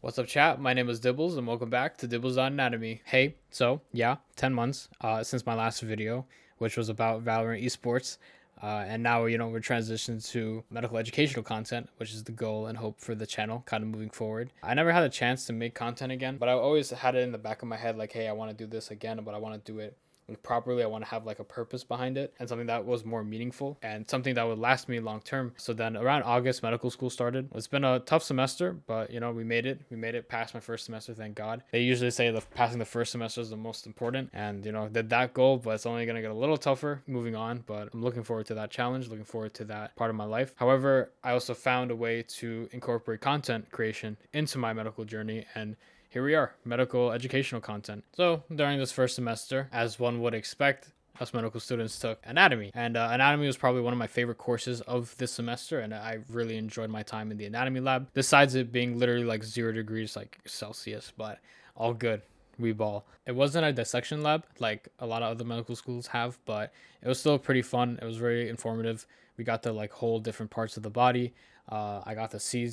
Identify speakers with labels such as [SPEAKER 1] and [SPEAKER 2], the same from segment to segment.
[SPEAKER 1] What's up, chat? My name is Dibbles, and welcome back to dibbles.anatomy. Hey, so yeah, 10 months since my last video, which was about Valorant esports. And now, we're transitioning to medical educational content, which is the goal and hope for the channel kind of moving forward. I never had a chance to make content again, but I always had it in the back of my head like, hey, I want to do this again, but I want to do it properly. I want to have like a purpose behind it and something that was more meaningful and something that would last me long term. So then around August, medical school started. It's been a tough semester, but we made it. We made it past my first semester, thank God. They usually say that passing the first semester is the most important, and did that goal, but it's only gonna get a little tougher moving on. But I'm looking forward to that challenge, looking forward to that part of my life. However, I also found a way to incorporate content creation into my medical journey, and here we are, medical educational content. So during this first semester, as one would expect, us medical students took anatomy, and anatomy was probably one of my favorite courses of this semester, and I really enjoyed my time in the anatomy lab, besides it being literally like 0 degrees like Celsius, but all good. We ball. It wasn't a dissection lab like a lot of other medical schools have, but it was still pretty fun. It was very informative. We got to like whole different parts of the body. I got to see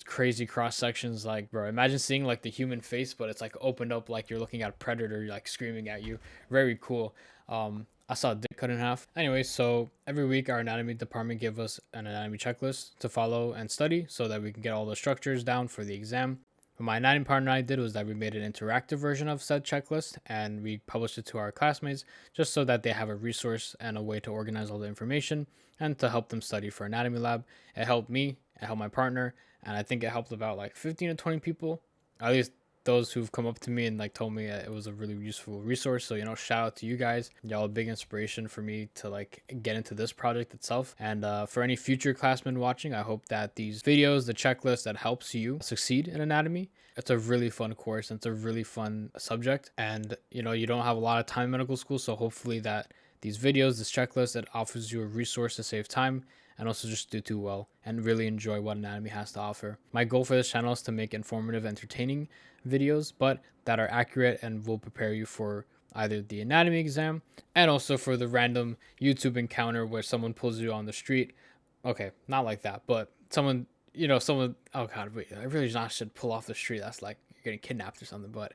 [SPEAKER 1] crazy cross sections. Like, bro, imagine seeing like the human face, but it's like opened up like you're looking at a predator, like screaming at you. Very cool. I saw a dick cut in half. Anyway, so every week our anatomy department gave us an anatomy checklist to follow and study so that we can get all the structures down for the exam. What my anatomy partner and I did was that we made an interactive version of said checklist and we published it to our classmates just so that they have a resource and a way to organize all the information and to help them study for anatomy lab. It helped me, it helped my partner, and I think it helped about like 15 to 20 people, at least those who've come up to me and like told me it was a really useful resource. So shout out to you guys. Y'all a big inspiration for me to like get into this project itself. And for any future classmen watching, I hope that these videos, the checklist that helps you succeed in anatomy, it's a really fun course and it's a really fun subject. And you don't have a lot of time in medical school, so hopefully that these videos, this checklist, it offers you a resource to save time and also just do well and really enjoy what anatomy has to offer. My goal for this channel is to make informative, entertaining videos, but that are accurate and will prepare you for either the anatomy exam and also for the random YouTube encounter where someone pulls you on the street. Okay, not like that, but someone, oh God, wait, I really not should pull off the street. That's like you're getting kidnapped or something, but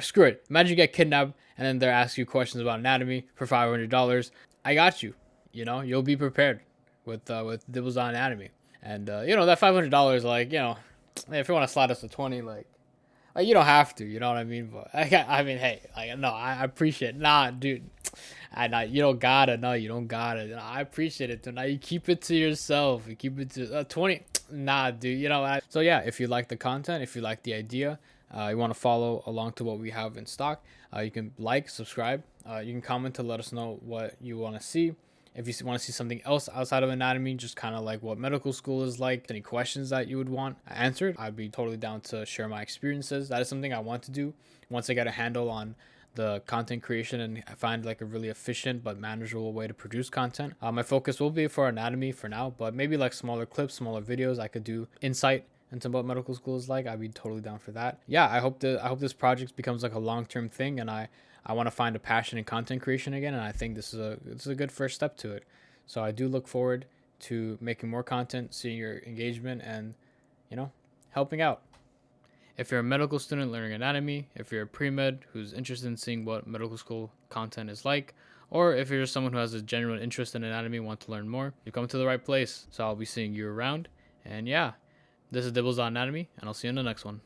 [SPEAKER 1] screw it. Imagine you get kidnapped and then they're asking you questions about anatomy for $500. I got you. You'll be prepared with dibbles on anatomy. And that $500, like, if you want to slide us to 20, like you don't have to, you know what I mean? But I mean, hey, like, no, I appreciate it. Nah, dude, you don't gotta. No, you don't gotta. No, I appreciate it. Now you keep it to yourself. You keep it to 20. Nah, dude, So yeah, if you like the content, if you like the idea, you want to follow along to what we have in stock, you can like, subscribe. You can comment to let us know what you want to see. If you want to see something else outside of anatomy, just kind of like what medical school is like, any questions that you would want answered, I'd be totally down to share my experiences. That is something I want to do once I get a handle on the content creation and I find like a really efficient but manageable way to produce content. My focus will be for anatomy for now, but maybe like smaller clips, smaller videos. I could do insight into what medical school is like. I'd be totally down for that. Yeah, I hope this project becomes like a long-term thing, and I want to find a passion in content creation again, and I think this is a good first step to it. So I do look forward to making more content, seeing your engagement, and helping out. If you're a medical student learning anatomy, if you're a pre-med who's interested in seeing what medical school content is like, or if you're just someone who has a genuine interest in anatomy and want to learn more, you come to the right place. So I'll be seeing you around. And yeah, this is Dibbles on Anatomy, and I'll see you in the next one.